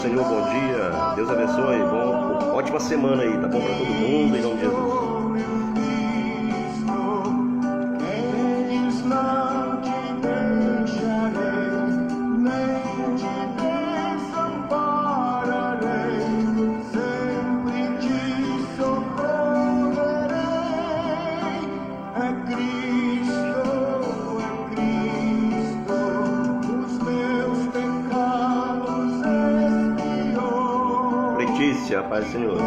Senhor, bom dia. Deus abençoe. Ótima semana aí, tá bom para todo mundo, em nome de Jesus. Letícia, paz do Senhor.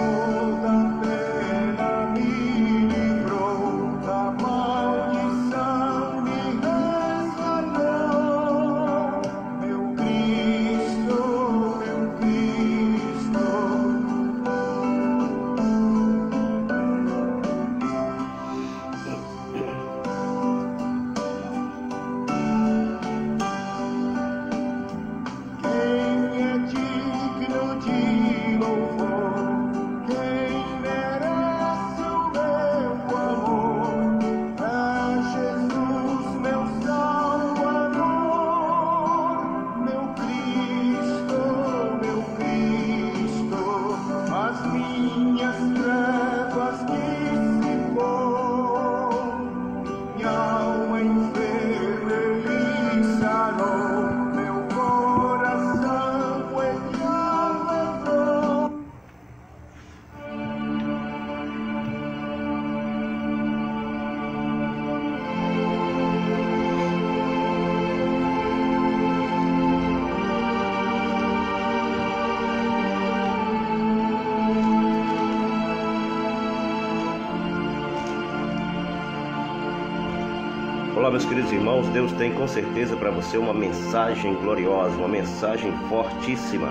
Olá, meus queridos irmãos, Deus tem com certeza para você uma mensagem gloriosa, uma mensagem fortíssima,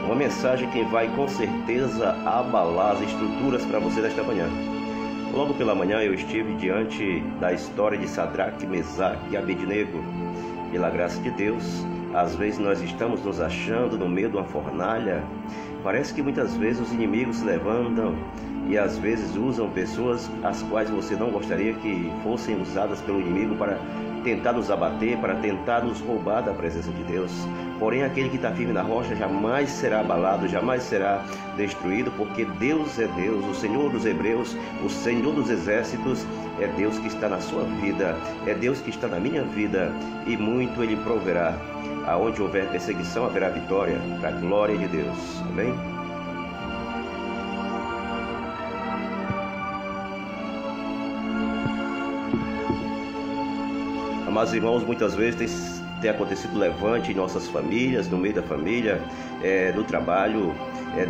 uma mensagem que vai com certeza abalar as estruturas para você desta manhã. Logo pela manhã eu estive diante da história de Sadraque, Mesaque e Abednego. Pela graça de Deus, às vezes nós estamos nos achando no meio de uma fornalha. Parece que muitas vezes os inimigos se levantam e às vezes usam pessoas as quais você não gostaria que fossem usadas pelo inimigo para tentar nos abater, para tentar nos roubar da presença de Deus. Porém, aquele que está firme na rocha jamais será abalado, jamais será destruído, porque Deus é Deus, o Senhor dos Hebreus, o Senhor dos Exércitos, é Deus que está na sua vida, é Deus que está na minha vida, e muito Ele proverá. Aonde houver perseguição, haverá vitória, para a glória de Deus. Amém? Amados irmãos, muitas vezes tem acontecido levante em nossas famílias, no meio da família, no trabalho,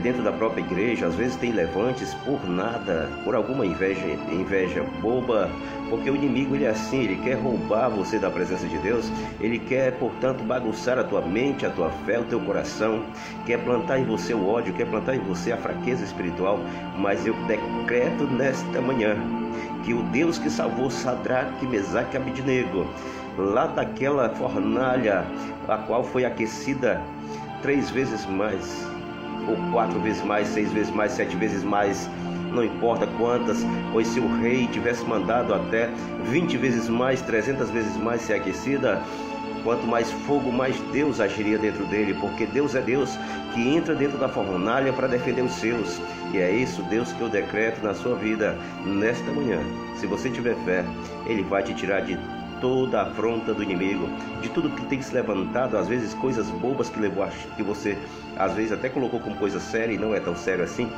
dentro da própria igreja. Às vezes tem levantes por nada, por alguma inveja boba, porque o inimigo ele é assim, ele quer roubar você da presença de Deus, ele quer, portanto, bagunçar a tua mente, a tua fé, o teu coração, quer plantar em você o ódio, quer plantar em você a fraqueza espiritual. Mas eu decreto nesta manhã que o Deus que salvou Sadraque, Mesaque e Abednego lá daquela fornalha, a qual foi aquecida 3 vezes mais, ou 4 vezes mais, 6 vezes mais, 7 vezes mais, não importa quantas, pois se o rei tivesse mandado até 20 vezes mais, 300 vezes mais ser aquecida, quanto mais fogo, mais Deus agiria dentro dele, porque Deus é Deus que entra dentro da fornalha para defender os seus. E é isso, Deus, que eu decreto na sua vida nesta manhã. Se você tiver fé, Ele vai te tirar de toda a afronta do inimigo, de tudo que tem se levantado, às vezes coisas bobas que levou, que você às vezes até colocou como coisa séria e não é tão sério assim,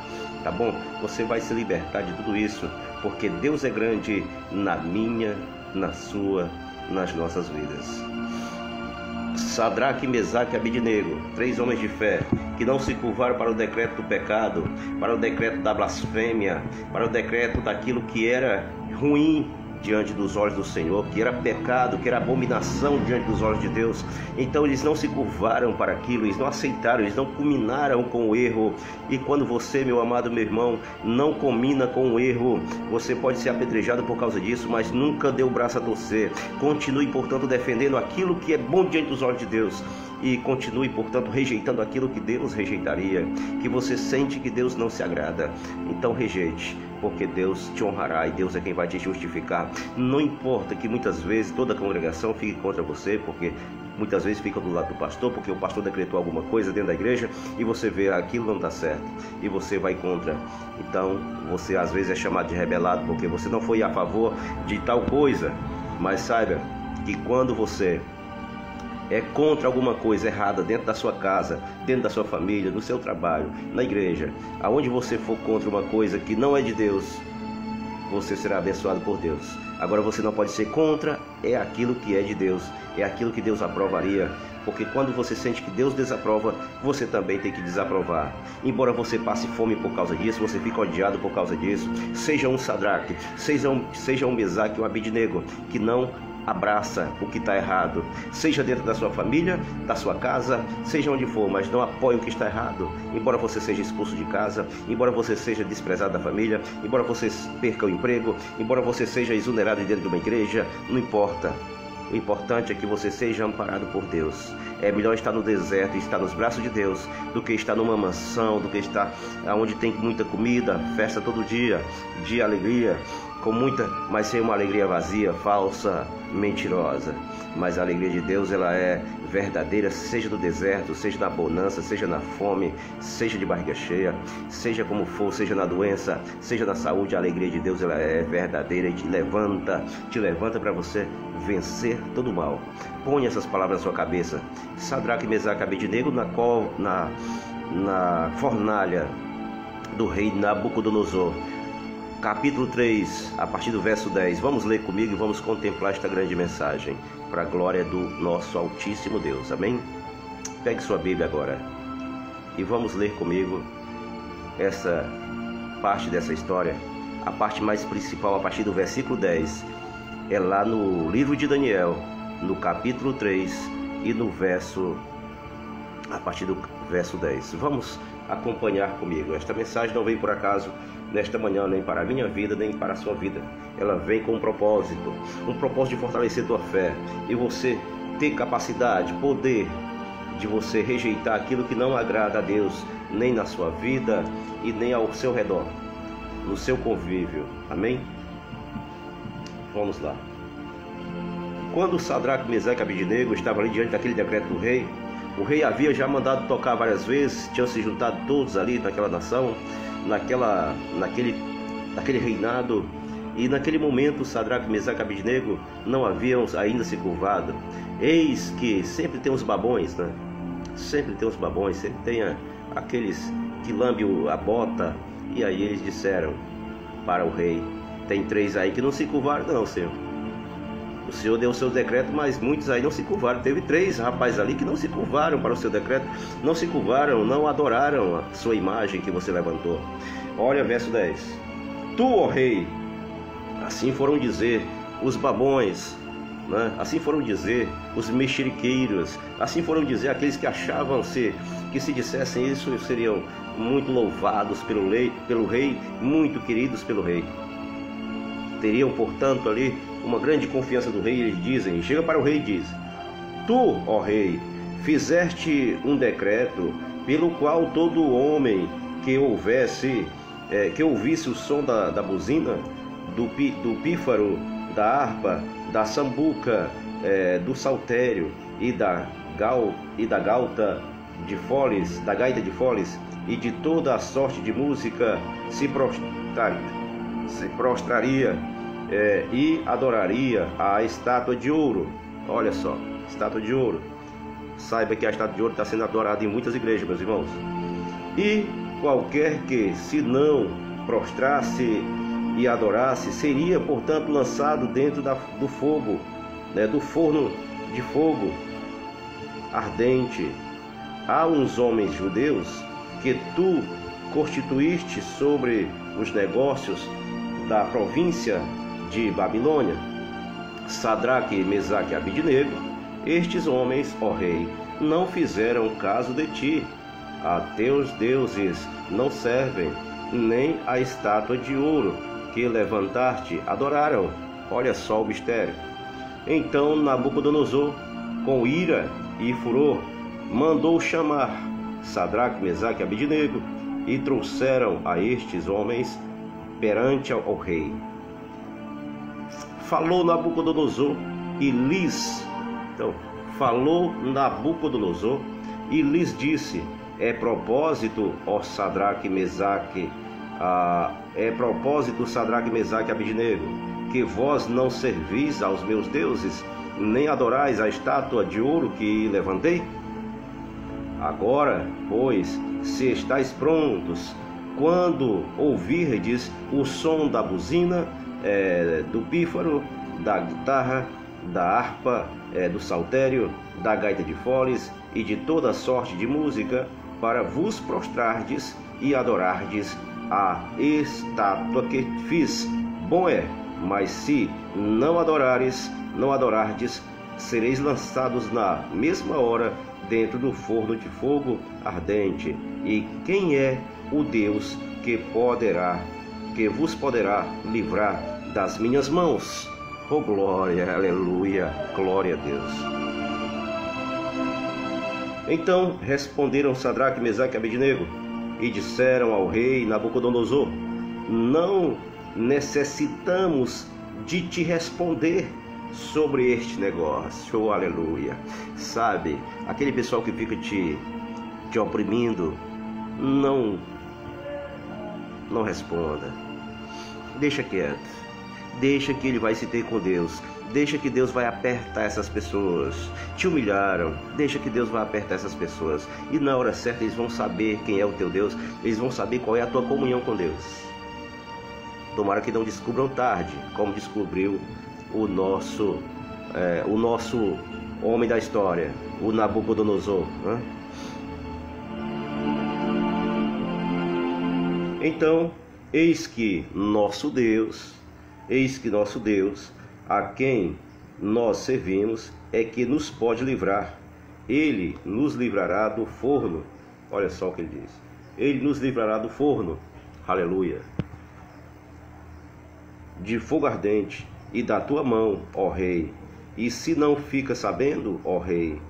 tá bom? Você vai se libertar de tudo isso, porque Deus é grande na minha, na sua, nas nossas vidas. Sadraque, Mesaque e Abednego, 3 homens de fé, que não se curvaram para o decreto do pecado, para o decreto da blasfêmia, para o decreto daquilo que era ruim diante dos olhos do Senhor, que era pecado, que era abominação diante dos olhos de Deus. Então eles não se curvaram para aquilo, eles não aceitaram, eles não culminaram com o erro. E quando você, meu amado, meu irmão, não culmina com o erro, você pode ser apedrejado por causa disso, mas nunca dê o braço a torcer. Continue, portanto, defendendo aquilo que é bom diante dos olhos de Deus, e continue, portanto, rejeitando aquilo que Deus rejeitaria, que você sente que Deus não se agrada. Então rejeite, porque Deus te honrará e Deus é quem vai te justificar. Não importa que muitas vezes toda a congregação fique contra você, porque muitas vezes fica do lado do pastor, porque o pastor decretou alguma coisa dentro da igreja e você vê aquilo não está certo e você vai contra. Então você às vezes é chamado de rebelado porque você não foi a favor de tal coisa. Mas saiba que quando você é contra alguma coisa errada dentro da sua casa, dentro da sua família, no seu trabalho, na igreja, aonde você for contra uma coisa que não é de Deus, você será abençoado por Deus. Agora você não pode ser contra aquilo que é de Deus, é aquilo que Deus aprovaria, porque quando você sente que Deus desaprova, você também tem que desaprovar. Embora você passe fome por causa disso, você fica odiado por causa disso, seja um Sadraque, seja um Mesaque, um Abidnego, que não abraça o que está errado, seja dentro da sua família, da sua casa, seja onde for, mas não apoie o que está errado. Embora você seja expulso de casa, embora você seja desprezado da família, embora você perca o emprego, embora você seja exonerado dentro de uma igreja, não importa. O importante é que você seja amparado por Deus. É melhor estar no deserto e estar nos braços de Deus do que estar numa mansão, do que estar onde tem muita comida, festa todo dia, de alegria, com muita, mas sem uma alegria vazia, falsa, mentirosa. Mas a alegria de Deus, ela é verdadeira, seja no deserto, seja na bonança, seja na fome, seja de barriga cheia, seja como for, seja na doença, seja na saúde. A alegria de Deus, ela é verdadeira e te levanta para você vencer todo o mal. Põe essas palavras na sua cabeça. Sadraque, Mesaque, Abidnego na fornalha do rei Nabucodonosor. Capítulo 3, a partir do verso 10. Vamos ler comigo e vamos contemplar esta grande mensagem para a glória do nosso Altíssimo Deus. Amém? Pegue sua Bíblia agora e vamos ler comigo essa parte dessa história. A parte mais principal, a partir do versículo 10, é lá no livro de Daniel, no capítulo 3 e a partir do verso 10. Vamos acompanhar comigo. Esta mensagem não veio por acaso nesta manhã, nem para a minha vida, nem para a sua vida. Ela vem com um propósito de fortalecer tua fé e você ter capacidade, poder de você rejeitar aquilo que não agrada a Deus, nem na sua vida e nem ao seu redor, no seu convívio. Amém? Vamos lá. Quando Sadraque, Mesaque e Abidnego estavam ali diante daquele decreto do rei, o rei havia já mandado tocar várias vezes, tinham se juntado todos ali naquela nação, naquele reinado, e naquele momento Sadraque, Mesaque e Abidnego não haviam ainda se curvado. Eis que sempre tem os babões, né? Sempre tem os babões, sempre tem aqueles que lambem a bota. E aí eles disseram para o rei: tem 3 aí que não se curvaram não, Senhor. O Senhor deu o seu decreto, mas muitos aí não se curvaram. Teve 3 rapazes ali que não se curvaram para o seu decreto, não se curvaram, não adoraram a sua imagem que você levantou. Olha verso 10. Tu, ó rei, assim foram dizer os babões, né? Assim foram dizer os mexeriqueiros, assim foram dizer aqueles que achavam-se que se dissessem isso seriam muito louvados pelo rei, muito queridos pelo rei. Teriam, portanto, ali uma grande confiança do rei. Eles dizem, chega para o rei e diz: tu, ó rei, fizeste um decreto pelo qual todo homem que ouvisse o som da buzina, do pífaro, da harpa, da sambuca, do saltério e da gaita de foles e de toda a sorte de música se prostraria e adoraria a estátua de ouro. Olha só, estátua de ouro. Saiba que a estátua de ouro está sendo adorada em muitas igrejas, meus irmãos. E qualquer que se não prostrasse e adorasse seria, portanto, lançado dentro do fogo, do forno de fogo ardente. Há uns homens judeus que tu constituíste sobre os negócios da província de Babilônia, Sadraque, Mesaque e Abidnego. Estes homens, ó rei, não fizeram caso de ti. A teus deuses não servem, nem a estátua de ouro que levantaste adoraram. Olha só o mistério. Então Nabucodonosor, com ira e furor, mandou chamar Sadraque, Mesaque e Abidnego, e trouxeram a estes homens perante ao rei. Falou Nabucodonosor e lhes, falou Nabucodonosor e lhes disse: é propósito, ó Sadraque, Mesaque, Mesaque e Abidnego, que vós não servis aos meus deuses, nem adorais a estátua de ouro que levantei? Agora, pois, se estáis prontos, quando ouvirdes o som da buzina, do pífaro, da guitarra, da harpa, do saltério, da gaita de foles e de toda sorte de música, para vos prostrardes e adorardes a estátua que fiz, bom é. Mas se não adorardes, sereis lançados na mesma hora dentro do forno de fogo ardente. E quem é o Deus que vos poderá livrar das minhas mãos? Oh glória, aleluia, glória a Deus. Então responderam Sadraque, Mesaque e Abidnego e disseram ao rei Nabucodonosor: não necessitamos de te responder sobre este negócio. Oh, aleluia. Sabe, aquele pessoal que fica te oprimindo, não responda. Deixa quieto. Deixa que ele vai se ter com Deus. Deixa que Deus vai apertar essas pessoas. Te humilharam. Deixa que Deus vai apertar essas pessoas. E na hora certa eles vão saber quem é o teu Deus. Eles vão saber qual é a tua comunhão com Deus. Tomara que não descubram tarde, como descobriu o nosso homem da história, o Nabucodonosor, né? Então, eis que nosso Deus, a quem nós servimos, é que nos pode livrar. Ele nos livrará do forno. Olha só o que ele diz. Ele nos livrará do forno. Aleluia. De fogo ardente e da tua mão, ó rei. E se não fica sabendo, ó rei,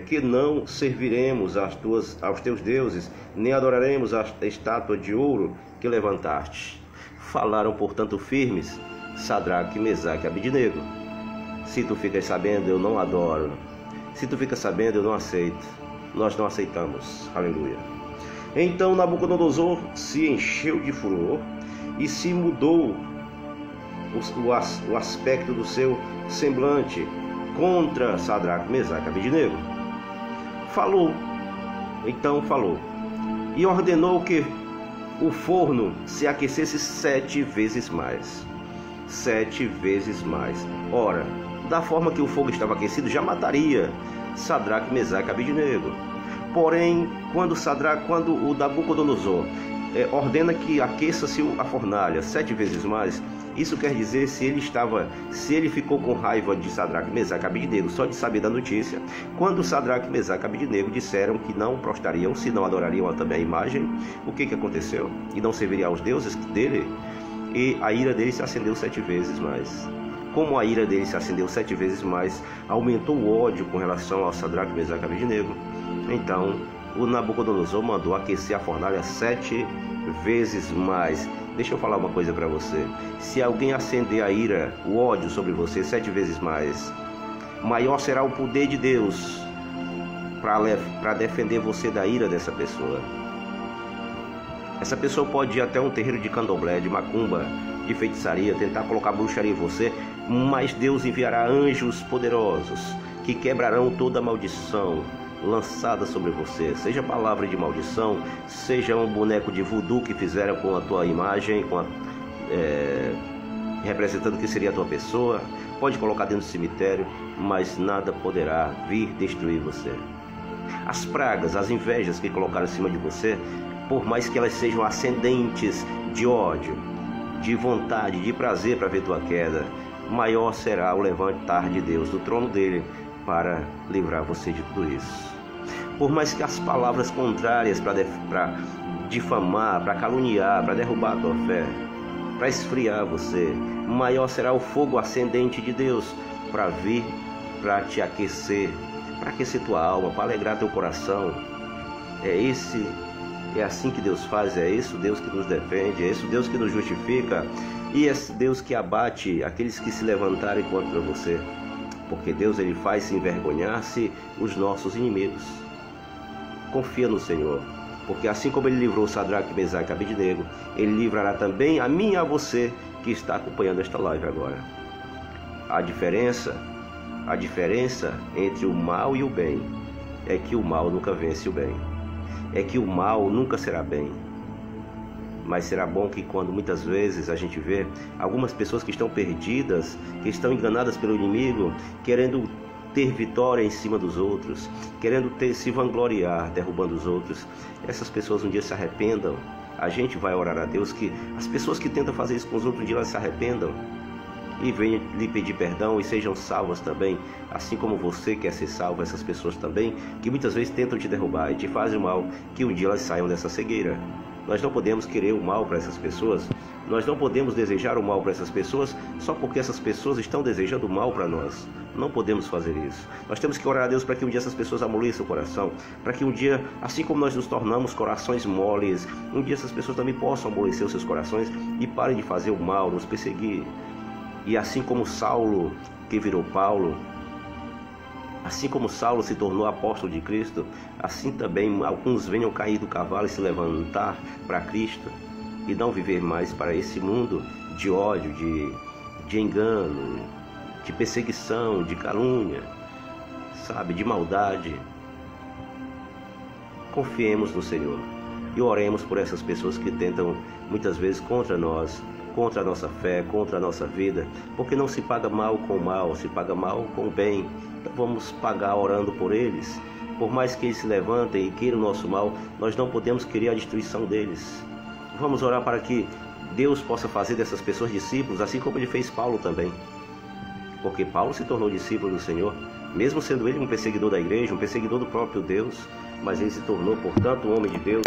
que não serviremos aos teus deuses, nem adoraremos a estátua de ouro que levantaste. Falaram, portanto, firmes Sadraque, Mesaque e Abidnego: se tu ficas sabendo, eu não adoro. Se tu ficas sabendo, eu não aceito. Nós não aceitamos. Aleluia. Então Nabucodonosor se encheu de furor e se mudou o aspecto do seu semblante contra Sadraque, Mesaque e Abidnego. Falou e ordenou que o forno se aquecesse 7 vezes mais. 7 vezes mais. Ora, da forma que o fogo estava aquecido, já mataria Sadraque, Mesaque e Abidnego. Porém, quando o Nabucodonosor ordena que aqueça-se a fornalha 7 vezes mais, isso quer dizer, se ele ficou com raiva de Sadraque, Mesaque e Abidnego só de saber da notícia, quando Sadraque, Mesaque e Abidnego disseram que não prostrariam, se não adorariam também a imagem, o que aconteceu? E não serviria aos deuses dele? E a ira dele se acendeu 7 vezes mais. Como a ira dele se acendeu 7 vezes mais, aumentou o ódio com relação ao Sadraque, Mesaque e Abidnego. Então o Nabucodonosor mandou aquecer a fornalha 7 vezes mais. Deixa eu falar uma coisa para você. Se alguém acender a ira, o ódio sobre você 7 vezes mais, maior será o poder de Deus para defender você da ira dessa pessoa. Essa pessoa pode ir até um terreiro de candomblé, de macumba, de feitiçaria, tentar colocar bruxaria em você, mas Deus enviará anjos poderosos que quebrarão toda maldição lançada sobre você, seja palavra de maldição, seja um boneco de voodoo que fizeram com a tua imagem, representando que seria a tua pessoa. Pode colocar dentro do cemitério, mas nada poderá vir destruir você. As pragas, as invejas que colocaram em cima de você, por mais que elas sejam ascendentes de ódio, de vontade, de prazer para ver tua queda, maior será o levantar de Deus do trono dele para livrar você de tudo isso. Por mais que as palavras contrárias para difamar, para caluniar, para derrubar a tua fé, para esfriar você, maior será o fogo ascendente de Deus para vir, para te aquecer, para aquecer tua alma, para alegrar teu coração. É esse É assim que Deus faz, é esse o Deus que nos defende, é esse o Deus que nos justifica e é esse Deus que abate aqueles que se levantarem contra você. Porque Deus, ele faz se envergonhar-se os nossos inimigos. Confia no Senhor, porque assim como ele livrou Sadraque, Mesaque e Abednego, ele livrará também a mim e a você que está acompanhando esta live agora. A diferença entre o mal e o bem é que o mal nunca vence o bem. É que o mal nunca será bem. Mas será bom que quando muitas vezes a gente vê algumas pessoas que estão perdidas, que estão enganadas pelo inimigo, querendo ter vitória em cima dos outros, querendo se vangloriar, derrubando os outros, essas pessoas um dia se arrependam. A gente vai orar a Deus que as pessoas que tentam fazer isso com os outros um dia elas se arrependam e venham lhe pedir perdão e sejam salvas também, assim como você quer ser salvo, essas pessoas também que muitas vezes tentam te derrubar e te fazem o mal, que um dia elas saiam dessa cegueira. Nós não podemos querer o mal para essas pessoas, nós não podemos desejar o mal para essas pessoas só porque essas pessoas estão desejando o mal para nós. Não podemos fazer isso. Nós temos que orar a Deus para que um dia essas pessoas amoleçam o coração, para que um dia, assim como nós nos tornamos corações moles, um dia essas pessoas também possam amolecer os seus corações e parem de fazer o mal, nos perseguir. E assim como Saulo, que virou Paulo, assim como Saulo se tornou apóstolo de Cristo, assim também alguns venham cair do cavalo e se levantar para Cristo e não viver mais para esse mundo de ódio, de engano, de perseguição, de calúnia, sabe, de maldade. Confiemos no Senhor e oremos por essas pessoas que tentam muitas vezes contra nós, contra a nossa fé, contra a nossa vida, porque não se paga mal com mal, se paga mal com o bem. Então vamos pagar orando por eles. Por mais que eles se levantem e queiram o nosso mal, nós não podemos querer a destruição deles. Vamos orar para que Deus possa fazer dessas pessoas discípulos, assim como ele fez Paulo também. Porque Paulo se tornou discípulo do Senhor, mesmo sendo ele um perseguidor da igreja, um perseguidor do próprio Deus, mas ele se tornou, portanto, um homem de Deus,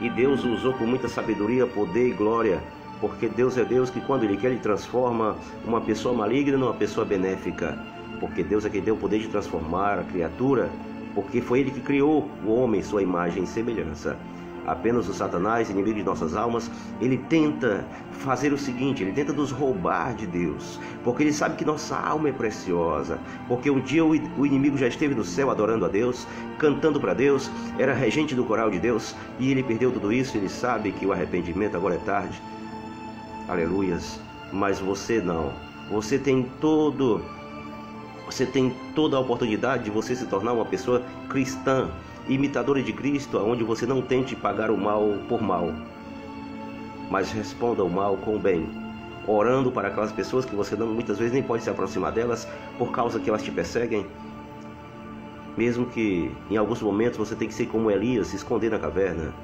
e Deus o usou com muita sabedoria, poder e glória, porque Deus é Deus que quando ele quer, ele transforma uma pessoa maligna numa pessoa benéfica, porque Deus é quem deu o poder de transformar a criatura, porque foi ele que criou o homem, sua imagem e semelhança. Apenas o Satanás, inimigo de nossas almas, ele tenta fazer o seguinte, ele tenta nos roubar de Deus, porque ele sabe que nossa alma é preciosa, porque um dia o inimigo já esteve no céu adorando a Deus, cantando para Deus, era regente do coral de Deus, e ele perdeu tudo isso, ele sabe que o arrependimento agora é tarde. Aleluias. Mas você não, você tem toda a oportunidade de você se tornar uma pessoa cristã, imitadora de Cristo, onde você não tente pagar o mal por mal, mas responda o mal com o bem, orando para aquelas pessoas que você muitas vezes nem pode se aproximar delas, por causa que elas te perseguem, mesmo que em alguns momentos você tem que ser como Elias, se esconder na caverna,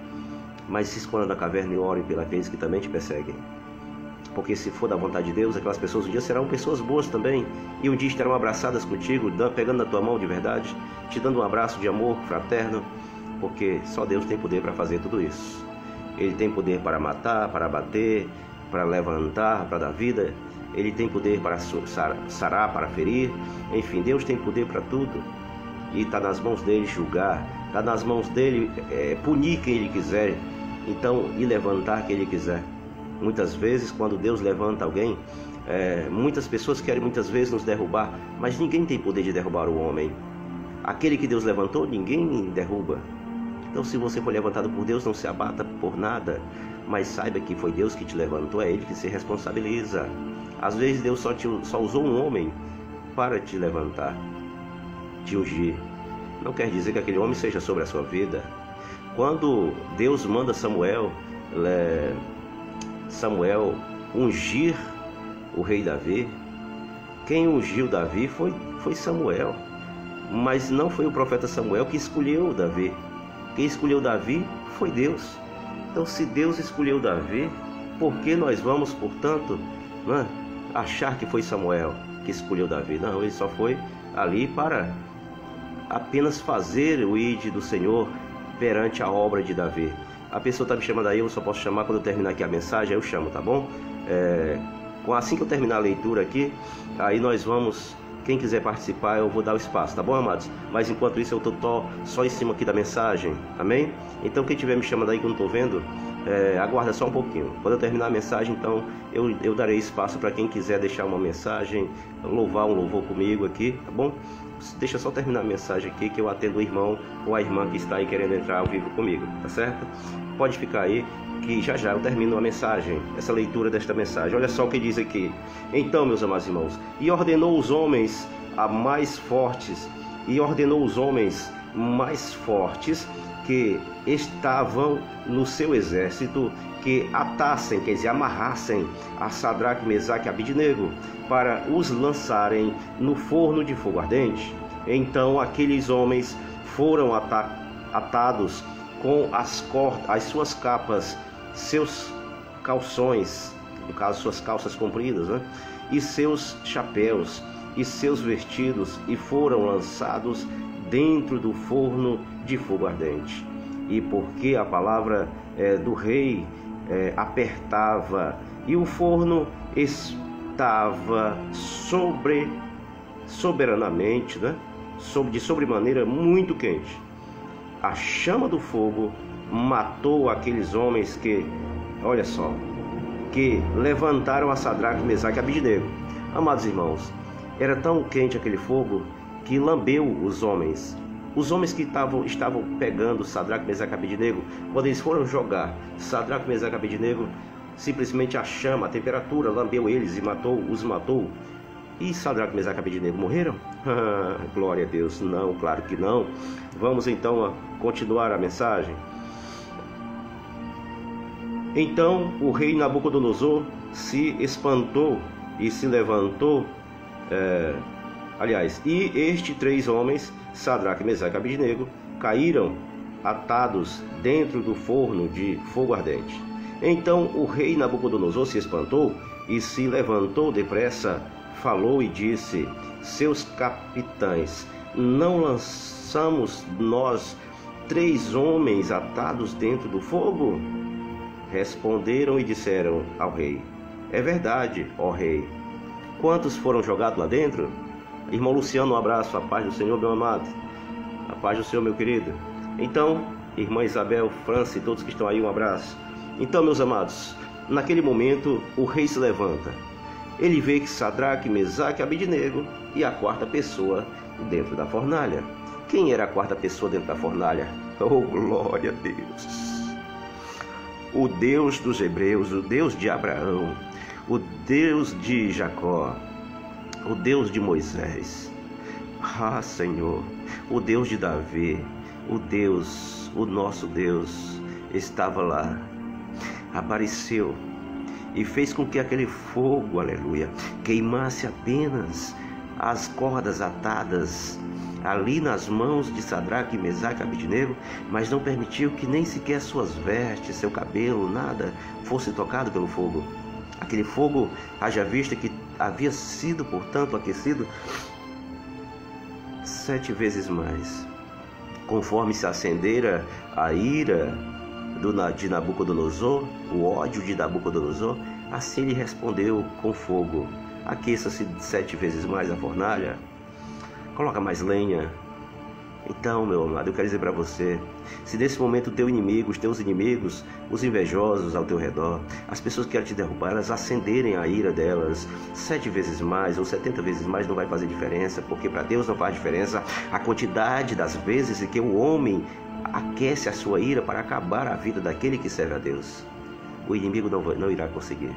mas se esconda na caverna e ore pelos que também te perseguem. Porque se for da vontade de Deus, aquelas pessoas um dia serão pessoas boas também, e um dia estarão abraçadas contigo, pegando na tua mão de verdade, te dando um abraço de amor fraterno, porque só Deus tem poder para fazer tudo isso. Ele tem poder para matar, para bater, para levantar, para dar vida. Ele tem poder para sarar, para ferir. Enfim, Deus tem poder para tudo, e está nas mãos dele julgar, está nas mãos dele punir quem ele quiser, então, e levantar quem ele quiser. Muitas vezes, quando Deus levanta alguém, muitas pessoas querem muitas vezes nos derrubar, mas ninguém tem poder de derrubar o homem. Aquele que Deus levantou, ninguém derruba. Então, se você for levantado por Deus, não se abata por nada, mas saiba que foi Deus que te levantou, é Ele que se responsabiliza. Às vezes Deus só usou um homem para te levantar, te ungir. Não quer dizer que aquele homem seja sobre a sua vida. Quando Deus manda Samuel ungir o rei Davi, quem ungiu Davi foi Samuel, mas não foi o profeta Samuel que escolheu Davi. Quem escolheu Davi foi Deus. Então, se Deus escolheu Davi, por que nós vamos, portanto, achar que foi Samuel que escolheu Davi? Não, ele só foi ali para apenas fazer o ide do Senhor perante a obra de Davi. A pessoa está me chamando aí, eu só posso chamar quando eu terminar aqui a mensagem, aí eu chamo, tá bom? Assim que eu terminar a leitura aqui, aí nós vamos Quem quiser participar, eu vou dar o espaço, tá bom, amados? Mas enquanto isso, eu tô só em cima aqui da mensagem, amém? Então, quem estiver me chamando aí que eu não estou vendo, aguarda só um pouquinho. Quando eu terminar a mensagem, então, eu darei espaço para quem quiser deixar uma mensagem, louvar um louvor comigo aqui, tá bom? Deixa só terminar a mensagem aqui que eu atendo o irmão ou a irmã que está aí querendo entrar ao vivo comigo, tá certo? Pode ficar aí que já já eu termino a mensagem, essa leitura desta mensagem. Olha só o que diz aqui. Então, meus amados irmãos, e ordenou os homens mais fortes que estavam no seu exército, que atassem, quer dizer, amarrassem a Sadraque, Mesaque e Abidnego, para os lançarem no forno de fogo ardente. Então aqueles homens foram atados com as suas capas, seus calções, no caso suas calças compridas, né? E seus chapéus e seus vestidos, e foram lançados dentro do forno de fogo ardente. E porque a palavra do rei apertava, e o forno estava soberanamente, né? De sobremaneira muito quente, a chama do fogo matou aqueles homens que, olha só, que levantaram a Sadraque, Mesaque e Abidnego. Amados irmãos, era tão quente aquele fogo que lambeu os homens. Os homens que estavam pegando Sadraque, Mesaque e Abidnego, quando eles foram jogar Sadraque, Mesaque e Abidnego, simplesmente a chama, a temperatura lambeu eles e os matou. E Sadraque, Mesaque e Abidnego morreram? Glória a Deus, não, claro que não. Vamos então continuar a mensagem. Então o rei Nabucodonosor se espantou e se levantou, e estes 3 homens, Sadraque, Mesaque e Abidnego, caíram atados dentro do forno de fogo ardente. Então o rei Nabucodonosor se espantou e se levantou depressa, falou e disse: seus capitães, não lançamos nós 3 homens atados dentro do fogo? Responderam e disseram ao rei: é verdade, ó rei. Quantos foram jogados lá dentro? Irmão Luciano, um abraço, a paz do Senhor, meu amado. A paz do Senhor, meu querido. Então, irmã Isabel, França e todos que estão aí, um abraço. Então, meus amados, naquele momento o rei se levanta. Ele vê que Sadraque, Mesaque e Abidnego e a 4ª pessoa dentro da fornalha. Quem era a 4ª pessoa dentro da fornalha? Oh, glória a Deus! O Deus dos hebreus, o Deus de Abraão, o Deus de Jacó, o Deus de Moisés, Senhor, o Deus de Davi, o nosso Deus estava lá, apareceu e fez com que aquele fogo, aleluia, queimasse apenas as cordas atadas ali nas mãos de Sadraque, Mesaque e Abidnego, mas não permitiu que nem sequer suas vestes, seu cabelo, nada fosse tocado pelo fogo. Aquele fogo, haja vista que havia sido, portanto, aquecido 7 vezes mais. Conforme se acendera a ira de Nabucodonosor, o ódio de Nabucodonosor, assim lhe respondeu com fogo: aqueça-se 7 vezes mais a fornalha, coloca mais lenha. Então, meu amado, eu quero dizer para você, se nesse momento os teus inimigos, os invejosos ao teu redor, as pessoas que querem te derrubar, elas acenderem a ira delas 7 vezes mais ou 70 vezes mais, não vai fazer diferença, porque para Deus não faz diferença a quantidade das vezes em que o homem aquece a sua ira para acabar a vida daquele que serve a Deus. O inimigo não irá conseguir.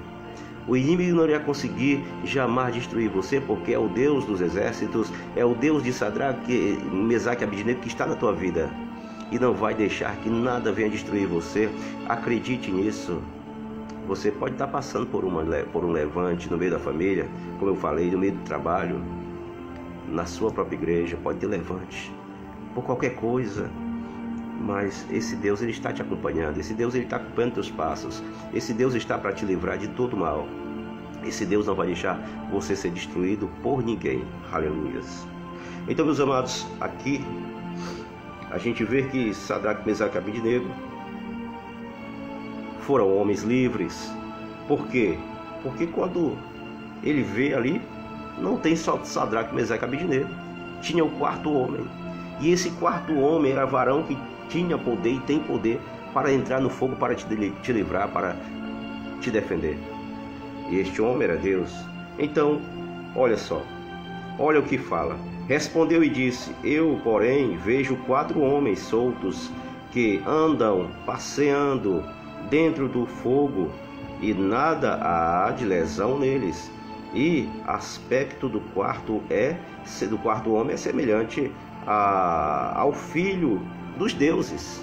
O inimigo não irá conseguir jamais destruir você, porque é o Deus dos exércitos, é o Deus de Sadraque, Mesaque e Abidnego que está na tua vida e não vai deixar que nada venha destruir você. Acredite nisso. Você pode estar passando por um levante no meio da família, como eu falei, no meio do trabalho, na sua própria igreja, pode ter levante por qualquer coisa. Mas esse Deus, ele está te acompanhando. Esse Deus, ele está acompanhando teus passos. Esse Deus está para te livrar de todo mal. Esse Deus não vai deixar você ser destruído por ninguém. Aleluias. Então, meus amados, aqui a gente vê que Sadraque, Mesaque e Abidnego foram homens livres. Por quê? Porque quando ele vê ali não tem só Sadraque, Mesaque e Abednego. Tinha o quarto homem. E esse quarto homem era varão que tinha poder e tem poder para entrar no fogo, para te livrar, para te defender. E este homem era Deus. Então, olha só, olha o que fala. Respondeu e disse: eu, porém, vejo 4 homens soltos que andam passeando dentro do fogo, e nada há de lesão neles. E aspecto do quarto homem é semelhante ao filho dos deuses.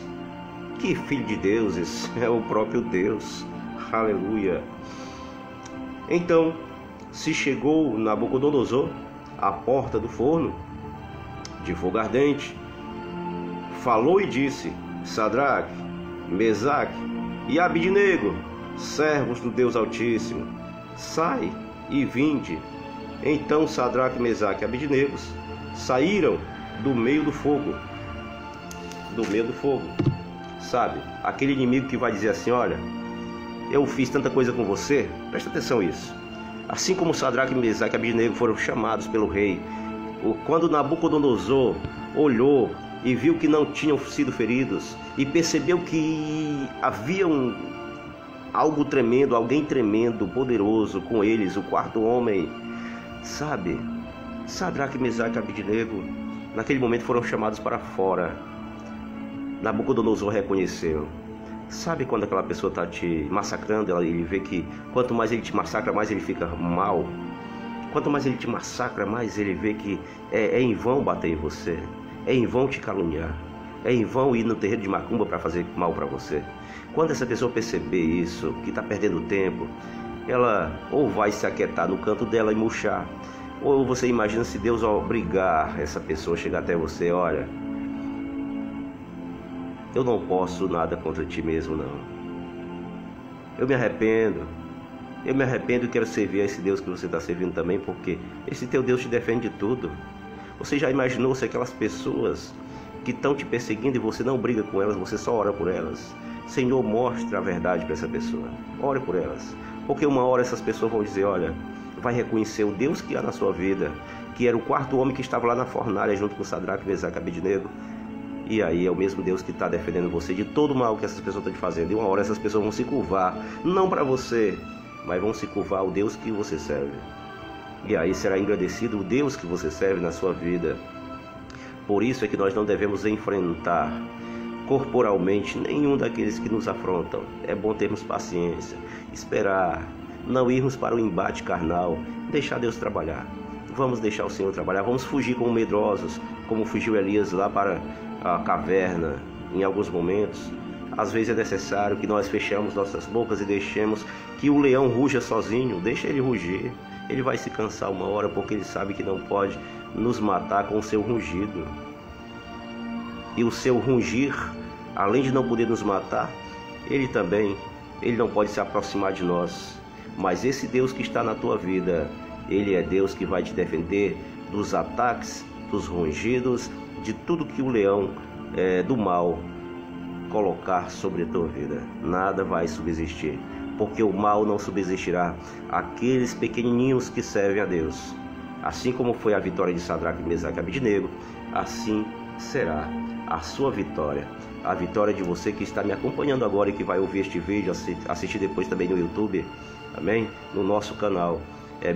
Que filho de deuses? É o próprio Deus. Aleluia. Então se chegou Nabucodonosor à porta do forno de fogo ardente, falou e disse: Sadraque, Mesaque e Abednego, servos do Deus Altíssimo, sai e vinde. Então Sadraque, Mesaque e Abednego saíram do meio do fogo. Sabe, aquele inimigo que vai dizer assim: olha, eu fiz tanta coisa com você. Presta atenção nisso. Assim como Sadraque, Mesaque e Abednego foram chamados pelo rei, quando Nabucodonosor olhou e viu que não tinham sido feridos, e percebeu que havia algo tremendo, alguém tremendo, poderoso com eles, o quarto homem, sabe, Sadraque, Mesaque e Abednego, naquele momento foram chamados para fora. Nabucodonosor reconheceu. Sabe quando aquela pessoa está te massacrando, ele vê que quanto mais ele te massacra, mais ele fica mal. Quanto mais ele te massacra, mais ele vê que é em vão bater em você, é em vão te caluniar, é em vão ir no terreiro de macumba para fazer mal para você. Quando essa pessoa perceber isso, que está perdendo tempo, ela ou vai se aquietar no canto dela e murchar, ou você imagina se Deus obrigar essa pessoa a chegar até você: olha, eu não posso nada contra ti mesmo, não. Eu me arrependo e quero servir a esse Deus que você está servindo também, porque esse teu Deus te defende de tudo. Você já imaginou se aquelas pessoas que estão te perseguindo e você não briga com elas, você só ora por elas? Senhor, mostre a verdade para essa pessoa. Ore por elas, porque uma hora essas pessoas vão dizer: olha, vai reconhecer o Deus que há na sua vida, que era o quarto homem que estava lá na fornalha junto com Sadraque, Mesaque e Abednego. E aí é o mesmo Deus que está defendendo você de todo o mal que essas pessoas estão te fazendo. E uma hora essas pessoas vão se curvar, não para você, mas vão se curvar ao Deus que você serve. E aí será engrandecido o Deus que você serve na sua vida. Por isso é que nós não devemos enfrentar corporalmente nenhum daqueles que nos afrontam. É bom termos paciência, esperar, não irmos para o embate carnal, deixar Deus trabalhar. Vamos deixar o Senhor trabalhar, vamos fugir como medrosos, como fugiu Elias lá para a caverna em alguns momentos. Às vezes é necessário que nós fechemos nossas bocas e deixemos que o leão ruja sozinho. Deixa ele rugir, ele vai se cansar uma hora, porque ele sabe que não pode nos matar com o seu rugido. E o seu rugir, além de não poder nos matar, ele não pode se aproximar de nós. Mas esse Deus que está na tua vida, ele é Deus que vai te defender dos ataques, dos rugidos, de tudo que o leão do mal colocar sobre a tua vida. Nada vai subsistir, porque o mal não subsistirá àqueles pequenininhos que servem a Deus. Assim como foi a vitória de Sadraque, Mesaque e Abednego, assim será a sua vitória. A vitória de você que está me acompanhando agora e que vai ouvir este vídeo, assistir depois também no YouTube, amém? No nosso canal,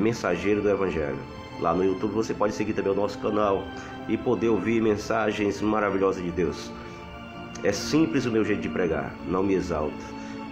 Mensageiro do Evangelho. Lá no YouTube você pode seguir também o nosso canal e poder ouvir mensagens maravilhosas de Deus. É simples o meu jeito de pregar, não me exalto,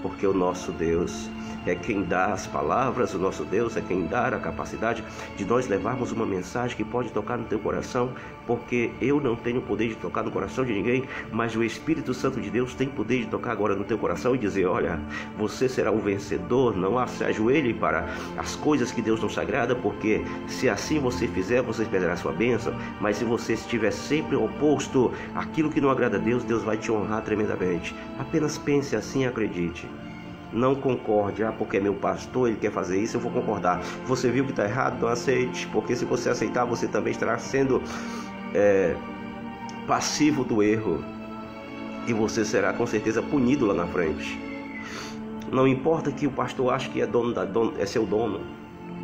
porque o nosso Deus é quem dá as palavras, o nosso Deus é quem dá a capacidade de nós levarmos uma mensagem que pode tocar no teu coração, porque eu não tenho poder de tocar no coração de ninguém, mas o Espírito Santo de Deus tem poder de tocar agora no teu coração e dizer: olha, você será um vencedor, não se ajoelhe para as coisas que Deus nos agrada, porque se assim você fizer, você perderá a sua bênção, mas se você estiver sempre oposto àquilo que não agrada a Deus, Deus vai te honrar tremendamente. Apenas pense assim e acredite. Não concorde, porque é meu pastor, ele quer fazer isso, eu vou concordar. Você viu que está errado? Não aceite, porque se você aceitar, você também estará sendo passivo do erro, e você será com certeza punido lá na frente. Não importa que o pastor ache que é seu dono.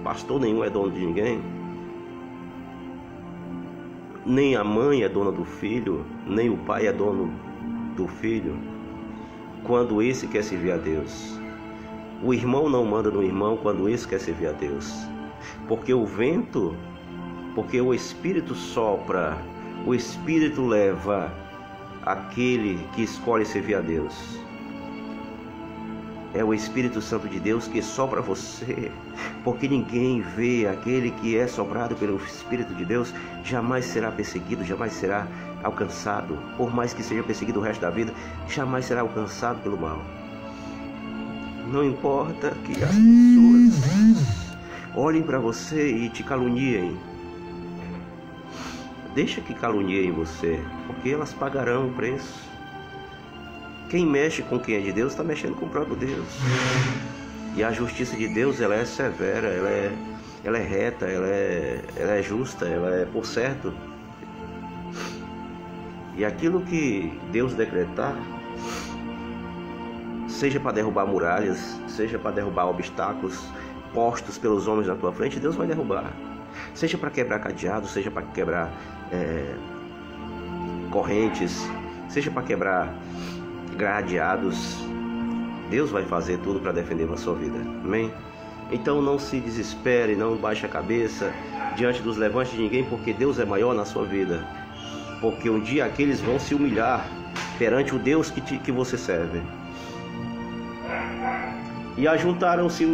Pastor nenhum é dono de ninguém. nem a mãe é dona do filho, nem o pai é dono do filho, quando esse quer servir a Deus. O irmão não manda no irmão quando esse quer servir a Deus. Porque o vento, porque o Espírito sopra, o Espírito leva aquele que escolhe servir a Deus. É o Espírito Santo de Deus que sopra você, porque ninguém vê aquele que é soprado pelo Espírito de Deus, jamais será perseguido, jamais será alcançado. Por mais que seja perseguido o resto da vida, jamais será alcançado pelo mal. Não importa que as pessoas olhem para você e te caluniem. Deixa que caluniem você, porque elas pagarão o preço. Quem mexe com quem é de Deus está mexendo com o próprio Deus. E a justiça de Deus, ela é severa, ela é reta, ela é justa, ela é por certo. E aquilo que Deus decretar, seja para derrubar muralhas, seja para derrubar obstáculos postos pelos homens na tua frente, Deus vai derrubar. Seja para quebrar cadeados, seja para quebrar correntes, seja para quebrar gradeados, Deus vai fazer tudo para defender a sua vida. Amém? Então não se desespere, não baixe a cabeça diante dos levantes de ninguém, porque Deus é maior na sua vida. Porque um dia aqueles vão se humilhar perante o Deus que você serve. E ajuntaram-se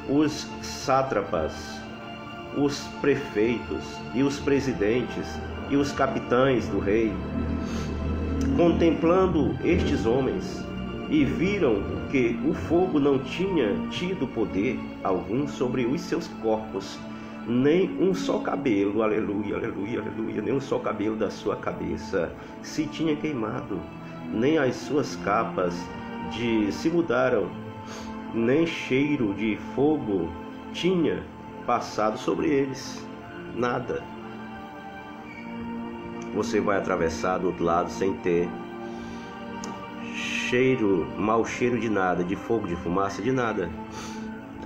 os sátrapas, os prefeitos e os presidentes e os capitães do rei, contemplando estes homens, e viram que o fogo não tinha tido poder algum sobre os seus corpos, nem um só cabelo, aleluia, aleluia, aleluia, nem um só cabelo da sua cabeça se tinha queimado, nem as suas capas se mudaram, nem cheiro de fogo tinha passado sobre eles, nada. Você vai atravessar do outro lado sem ter mau cheiro de nada, de fogo, de fumaça, de nada.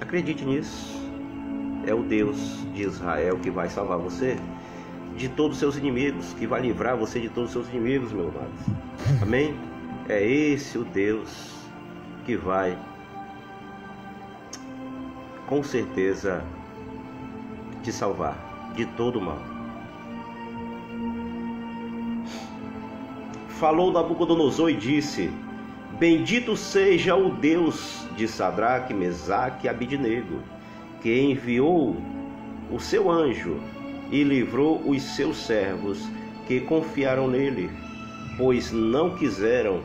Acredite nisso. É o Deus de Israel que vai salvar você de todos os seus inimigos, que vai livrar você de todos os seus inimigos, meu amado. Amém? É esse o Deus que vai, com certeza, te salvar de todo o mal. Falou Nabucodonosor e disse: Bendito seja o Deus de Sadraque, Mesaque e Abidnego, que enviou o seu anjo e livrou os seus servos que confiaram nele, pois não quiseram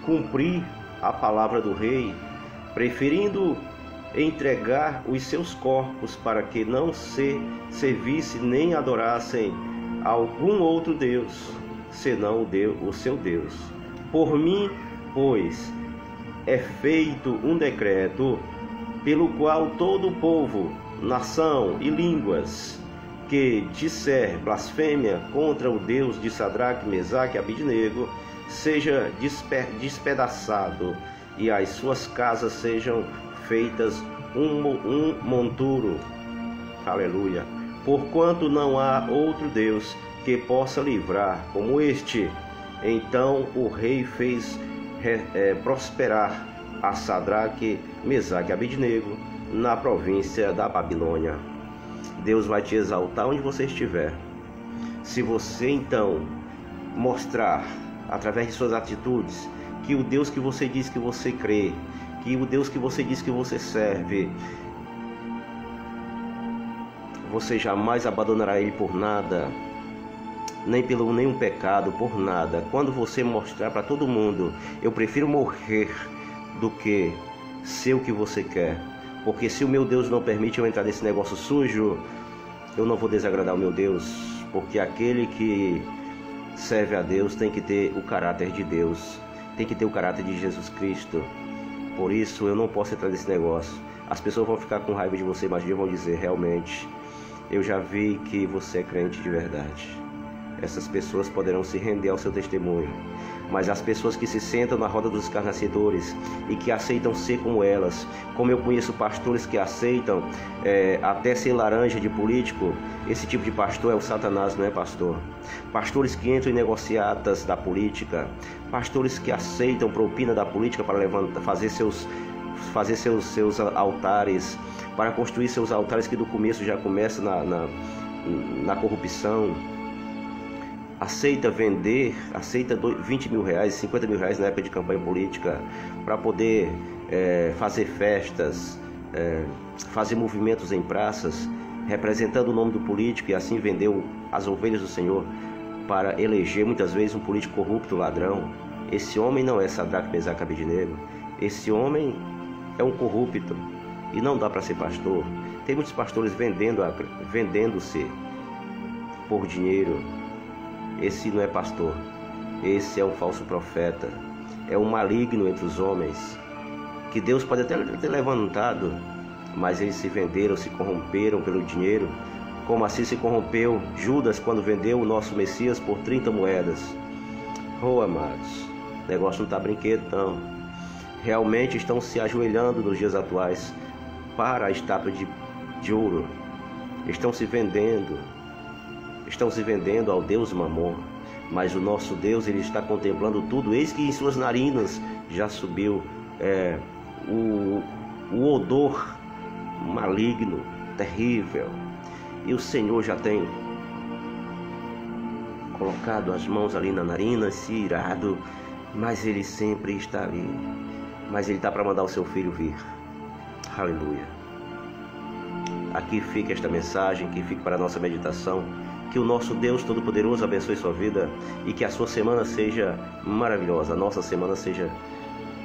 cumprir a palavra do rei, preferindo entregar os seus corpos para que não se servisse nem adorassem algum outro Deus, senão o seu Deus. Por mim, pois, é feito um decreto pelo qual todo o povo, nação e línguas que disser blasfêmia contra o Deus de Sadraque, Mesaque e Abidnego seja despedaçado, e as suas casas sejam feitas um monturo. Aleluia. Porquanto não há outro Deus que possa livrar como este. Então o rei fez prosperar a Sadraque, Mesaque e Abidnego na província da Babilônia. Deus vai te exaltar onde você estiver. Se você então mostrar através de suas atitudes que o Deus que você diz que você crê, que o Deus que você diz que você serve, você jamais abandonará Ele por nada, nem pelo nenhum pecado, por nada. Quando você mostrar para todo mundo: eu prefiro morrer do que ser o que você quer, porque se o meu Deus não permite eu entrar nesse negócio sujo, eu não vou desagradar o meu Deus, porque aquele que serve a Deus tem que ter o caráter de Deus, tem que ter o caráter de Jesus Cristo. Por isso eu não posso entrar nesse negócio. As pessoas vão ficar com raiva de você, mas vão dizer: realmente, eu já vi que você é crente de verdade. Essas pessoas poderão se render ao seu testemunho. mas as pessoas que se sentam na roda dos escarnecedores e que aceitam ser como elas. Como eu conheço pastores que aceitam até ser laranja de político, esse tipo de pastor é o Satanás, não é pastor? Pastores que entram em negociatas da política, pastores que aceitam propina da política para fazer seus altares, para construir seus altares que do começo já começa na corrupção. Aceita vender, aceita 20 mil reais, 50 mil reais na época de campanha política para poder fazer festas, fazer movimentos em praças, representando o nome do político, e assim vendeu as ovelhas do Senhor para eleger muitas vezes um político corrupto, ladrão. Esse homem não é Sadraque, Mesaque e Abednego. Esse homem é um corrupto e não dá para ser pastor. Tem muitos pastores vendendo-se por dinheiro. Esse não é pastor, esse é um falso profeta, é um maligno entre os homens, que Deus pode até ter levantado, mas eles se venderam, se corromperam pelo dinheiro, como assim se corrompeu Judas quando vendeu o nosso Messias por 30 moedas. Oh, amados, o negócio não está brinquedo não. Realmente estão se ajoelhando nos dias atuais para a estátua de ouro, estão se vendendo ao Deus Mamon, mas o nosso Deus, ele está contemplando tudo. Eis que em suas narinas já subiu o odor maligno, terrível, e o Senhor já tem colocado as mãos ali na narina, se irado, mas ele sempre está ali, mas ele está para mandar o seu filho vir. Aleluia. Aqui fica esta mensagem, que fica para a nossa meditação. Que o nosso Deus Todo-Poderoso abençoe sua vida e que a sua semana seja maravilhosa, a nossa semana seja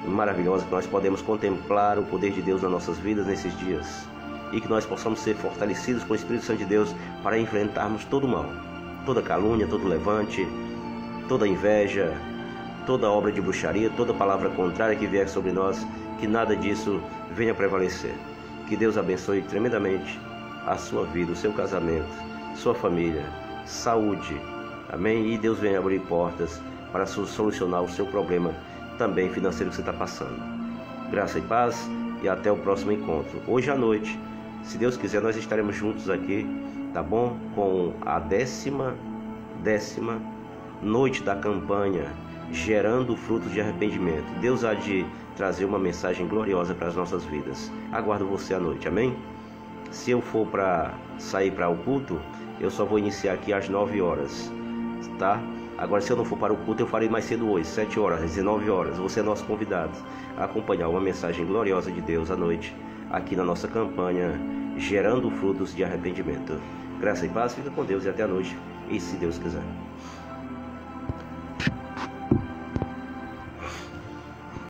maravilhosa, que nós podemos contemplar o poder de Deus nas nossas vidas nesses dias e que nós possamos ser fortalecidos com o Espírito Santo de Deus para enfrentarmos todo o mal, toda calúnia, todo levante, toda inveja, toda obra de bruxaria, toda palavra contrária que vier sobre nós, que nada disso venha prevalecer. Que Deus abençoe tremendamente a sua vida, o seu casamento, sua família, saúde, amém? E Deus venha abrir portas para solucionar o seu problema também financeiro que você está passando. Graça e paz e até o próximo encontro. Hoje à noite, se Deus quiser, nós estaremos juntos aqui, tá bom? Com a décima noite da campanha, gerando frutos de arrependimento. Deus há de trazer uma mensagem gloriosa para as nossas vidas. Aguardo você à noite, amém? Se eu for para sair para o culto, eu só vou iniciar aqui às 9 horas, tá? Agora, se eu não for para o culto, eu farei mais cedo hoje, 7 horas, 19 horas. Você é nosso convidado a acompanhar uma mensagem gloriosa de Deus à noite, aqui na nossa campanha, gerando frutos de arrependimento. Graça e paz, fica com Deus e até a noite, e se Deus quiser.